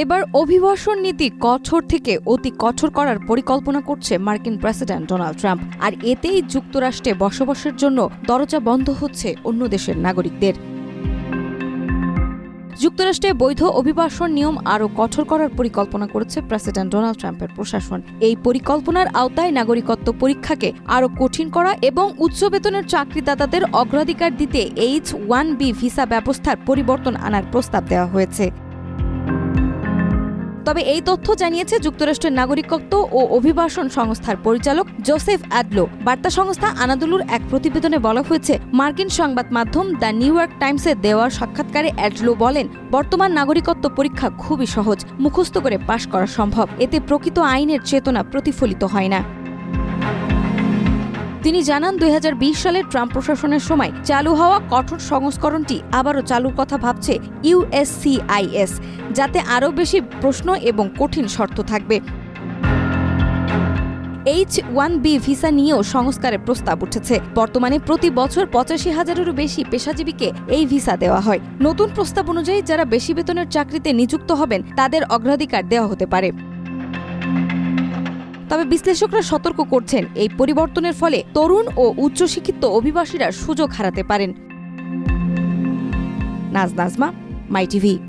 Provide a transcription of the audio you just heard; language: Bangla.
এবার অভিবাসন নীতি কঠোর থেকে অতি কঠোর করার পরিকল্পনা করছে মার্কিন প্রেসিডেন্ট ডোনাল্ড ট্রাম্প, আর এতেই যুক্তরাষ্ট্রে বসবাসের জন্য দরজা বন্ধ হচ্ছে অন্য দেশের নাগরিকদের। যুক্তরাষ্ট্রে বৈধ অভিবাসন নিয়ম আরও কঠোর করার পরিকল্পনা করেছে প্রেসিডেন্ট ডোনাল্ড ট্রাম্পের প্রশাসন। এই পরিকল্পনার আওতায় নাগরিকত্ব পরীক্ষাকে আরও কঠিন করা এবং উচ্চ বেতনের চাকরিদাতাদের অগ্রাধিকার দিতে H-1B ভিসা ব্যবস্থার পরিবর্তন আনার প্রস্তাব দেওয়া হয়েছে। তবে এই তথ্য জানিয়েছে যুক্তরাষ্ট্রের নাগরিকত্ব ও অভিবাসন সংস্থার পরিচালক জোসেফ অ্যাডলো। বার্তা সংস্থা আনাদুলুর এক প্রতিবেদনে বলা হয়েছে, মার্কিন সংবাদ মাধ্যম দ্য নিউ ইয়র্ক টাইমসে দেওয়া সাক্ষাৎকারে অ্যাডলো বলেন, বর্তমান নাগরিকত্ব পরীক্ষা খুবই সহজ, মুখস্থ করে পাশ করা সম্ভব। এতে প্রকৃত আইনের চেতনা প্রতিফলিত হয় না। তিনি জানান, 2020 সালে ট্রাম্প প্রশাসনের সময় চালু হওয়া কঠোর সংস্করণটি আবারও চালুর কথা ভাবছে USCIS, যাতে আরও বেশি প্রশ্ন এবং কঠিন শর্ত থাকবে। H-1B ভিসা নিয়েও সংস্কারের প্রস্তাব উঠেছে। বর্তমানে প্রতি বছর 85,000-এরও বেশি পেশাজীবীকে এই ভিসা দেওয়া হয়। নতুন প্রস্তাব অনুযায়ী যারা বেশি বেতনের চাকরিতে নিযুক্ত হবেন তাদের অগ্রাধিকার দেওয়া হতে পারে। তবে বিশ্লেষকরা সতর্ক করছেন, এই পরিবর্তনের ফলে তরুণ ও উচ্চশিক্ষিত অভিবাসীরা সুযোগ হারাতে পারেন। নাজমা, মাই টিভি।